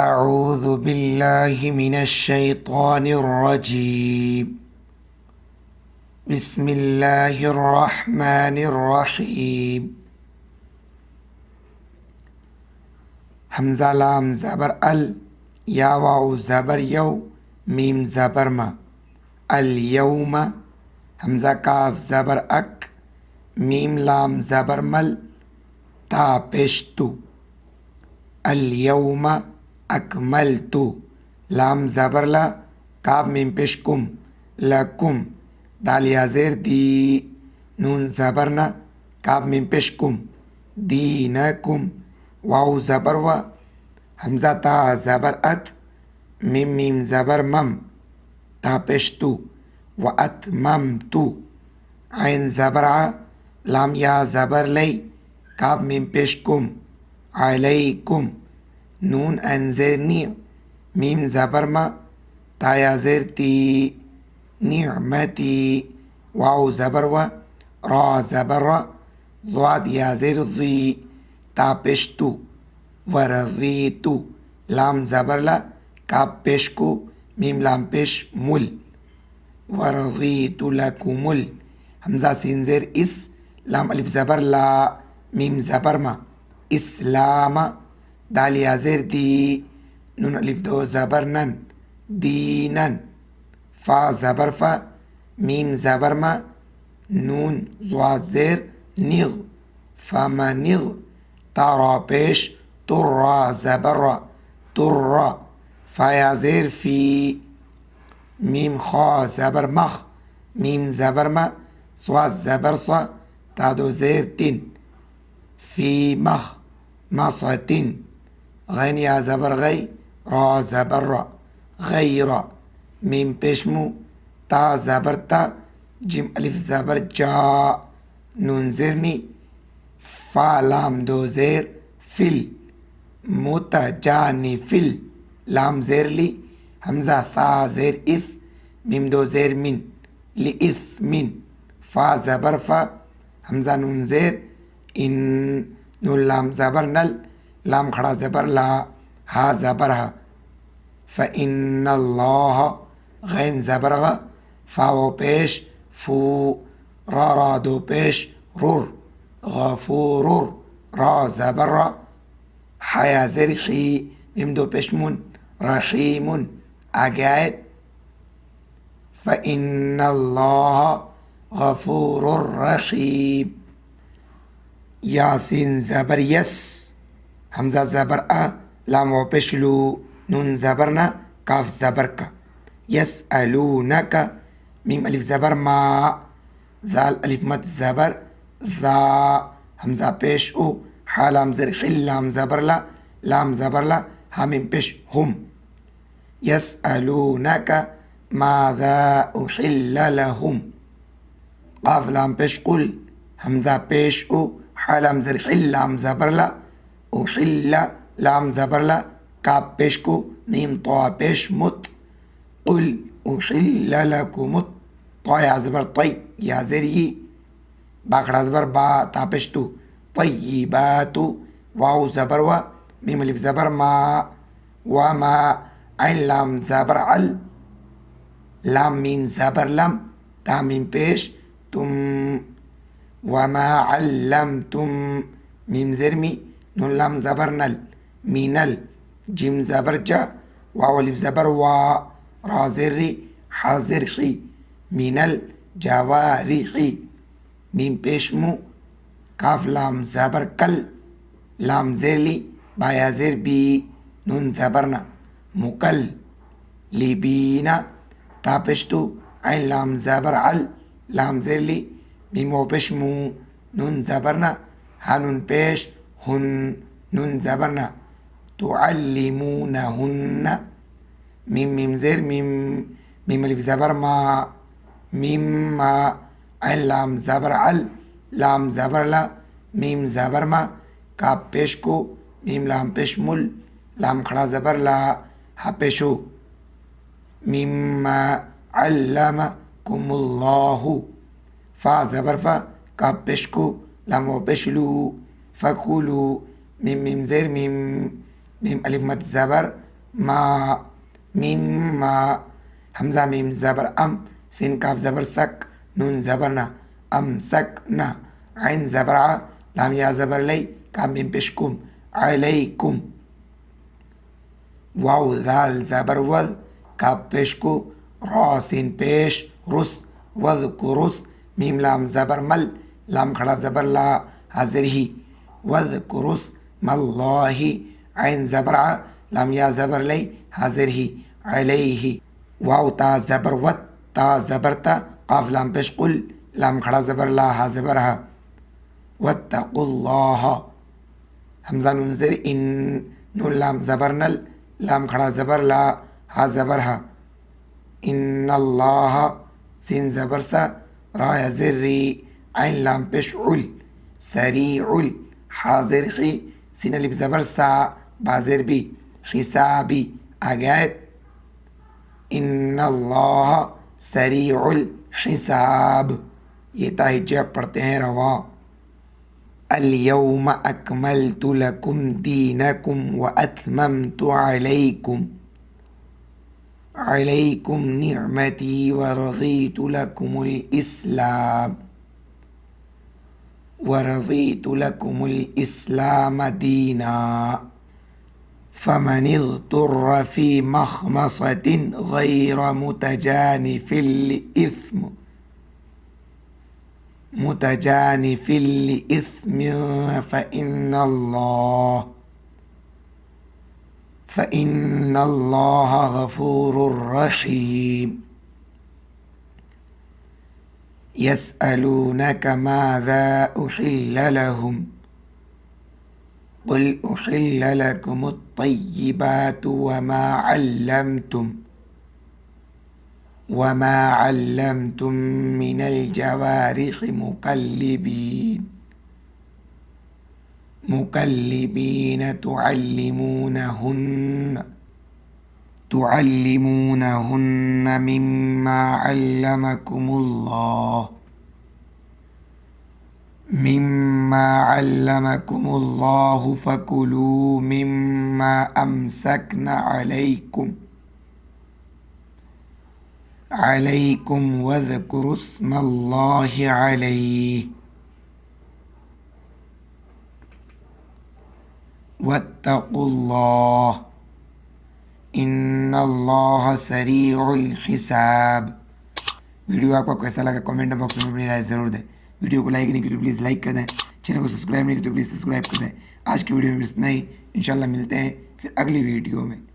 أعوذ بالله من الشيطان الرجيم بسم الله الرحمن الرحيم हमजा लाम ज़बर अल या वाउ ज़बर यौ मीम ज़बर मा अल यौमा हमजा काफ ज़बर अक मीम लाम ज़बर मल ता पेश तु अल यौमा अकमलतु लाम ज़बर ला काफ मीम पेश कुम लकुम दाल या ज़ेर दी नून ज़बर ना काफ मीम पेश कुम दीनकुम वाउ ज़बर व हमजा ता ज़बर अत मीम मीम ज़बर मम ता पेश तु व अतमम तु आइन ज़बर आ लाम या ज़बर लई काफ मीम पेश कुम अलैकुम नून अनज़ेर नी मीम ज़बर मा ता या ज़ेर ती निअमती वाउ ज़बर व रा ज़बर रा ज़ाद या ज़ेर ज़ी ता पेश तु वरज़ीतु लाम ज़बर ला काफ पेश कु मीम लाम पेश मुल वरज़ीतु लकुमुल हमजा सीन ज़ेर इस लाम अलिफ ज़बर ला मीम ज़बर मा इस्लामा दाल या ज़ेर दी नून अलिफ दो ज़बर नन दीनन फा ज़बर फा मीम ज़बर मा नून ज़ाद ज़ेर निग फमनिग तारा पेश तुर्रा ज़बर रा तुर्रा फा या ज़ेर फी मीम खा ज़बर मख मीम ज़बर मा स्वाद ज़बर सा ता दो ज़ेर तिन फी मख मसतिन गैन या ज़बर गई रा ज़बर रा गैरा मीम पेशमू ता ज़बर ता जिम अलिफ ज़बर जा नून ज़ेरनी फा लाम दो ज़ेर फिल मुतजानी फिल लाम ज़ेर ली हमजा सा ज़ेर इफ मीम दो ज़ेर मिन ली इफ मिन फा ज़बर फा हमजा नून ज़ेर इन नून लाम ज़बर नल लाम खड़ा ज़बर ला हा ज़बर हा फ़इन्नल्लाह गैन ज़बर गा फा वो पेश फू रा दो पेश रुर गफूरुर रा ज़बर रा हया ज़ेर ही मीम दो पेश मुन रहीमुन आगे आयत फ़इन्नल्लाह गफूरुर रहीम यासीन ज़बर यस हमजा ज़बर आ लाम वो पेश लू नून ज़बर ना काफ ज़बर का यस अलूना का मीम अलिफ ज़बर मा ज़ाल अलिफ मत ज़बर ज़ा हमजा पेश उ हा लाम ज़ेर हिल लाम ज़बर ला लाम ज़बर ला हा मीम पेश हम यस अलूना का माज़ा उहिल्ल लहुम काफ लाम पेश कुल हमजा पेश उ हा लाम ज़ेर हिल लाम ज़बर ला उहिल्ला लाम ज़बर ला काफ पेश को मीम तो पेश मुत कुल उहिल्ल लकुमुत तो या ज़बर तई या ज़ेरी बाखड़ा ज़बर बा ता पेश तु तय्यिबातु वाउ ज़बर वा मीम अलिफ ज़बर मा व मा ऐन लाम ज़बर अल लाम मीम ज़बर लम ता मीम पेश तुम व मा अल्लमतुम मीम ज़ेरमी नून लाम ज़बर नल मीनल जिम ज़बर जा वाव अलिफ ज़बर वा रा ज़ेरी हा ज़ेर ही मीनल जवारिही मीम पेश मु काफ लाम ज़बर कल लाम ज़ेरली बाया ज़ेर बी नून ज़बर ना मुकल लिबीना ता पेश तु ऐन लाम ज़बर अल लाम ज़ेरली मीम वो पेश मु नून ज़बर ना हा नून पेश हुन नून ज़बर ना तुअल्लिमूनहुन्ना मीम मीम ज़ेर मीम मीम अलिफ ज़बर मा मीम मा ऐन लाम ज़बर अल लाम ज़बर ला मीम ज़बर मा काफ पेश को मीम लाम पेश मुल लाम खड़ा ज़बर ला हा पेशो मीम मा अल्लमकुमुल्लाहु फा ज़बर फा काफ पेश को लाम वो पेश लू फ़कुलू मीम मीम ज़ेर मीम मीम अलिफ मत ज़बर मा मीम मा हमज़ा मीम ज़बर अम सिन काफ ज़बर सक नून ज़बर ना अम सक ना आइन ज़बर आ लाम या ज़बर लई काफ मीम पेश कुम अलैकुम वाव दाल ज़बर वद काफ पेश को रा सिन पेश रुस वद कुरुस मीम लाम ज़बर मल लाम खड़ा ज़बर ला हाजिर ही वद कुरुस मल्लाही आइन ज़बर आ लाम या ज़बर लई हाजिर ही अलैहि वाव ता ज़बर वत ता ज़बर ता काफ लाम पेश कुल लाम खड़ा ज़बर ला हा ज़बर हा वत्तकुल्लाह हमज़ा नून ज़ेर इन नून लाम ज़बर नल लाम खड़ा ज़बर ला हा ज़बर हा इन्नल्लाह सिन ज़बर सा रा या ज़िर्री आइन लाम पेश उल सरीउल हाजिर ही सिन अलिफ ज़बर सा बाज़िर भी हिसाबी आगायत इन्नल्लाह सरीउल हिसाब ये ताहिज्जा पढ़ते हैं रवा अल-यौम अकमलतु लकुम दीनकुम व अतममतु अलैकुम निअमती व रज़ीतु लकुमुल इस्लाम दीना फमन इज़्तुर्र फ़ी मख़मसतिन गैर मुतजानिफ़िन लिइस्मिन फ़इन्नल्लाह गफ़ूरुर रहीम यसअलूनक माज़ा उहिल्ल लहुम क़ुल उहिल्ल लकुमुत तय्यिबातु वमा अल्लमतुम मिनल जवारिहि मुकल्लिबीन तुअल्लिमूनहुन्न मिम्मा अल्लमकुमुल्लाहु फकुलू मिम्मा अमसकना अलैकुम वज़्कुरुस्मल्लाहि अलैहि वत्तकुल्लाह इन्नल्लाह सरीउल हिसाब। वीडियो आपको कैसा लगा कमेंट बॉक्स में अपनी राय ज़रूर दें। वीडियो को लाइक नहीं किया तो प्लीज़ लाइक कर दें, चैनल को सब्सक्राइब नहीं किया तो प्लीज़ सब्सक्राइब कर दें। आज की वीडियो में इतना ही, इंशाल्लाह मिलते हैं फिर अगली वीडियो में।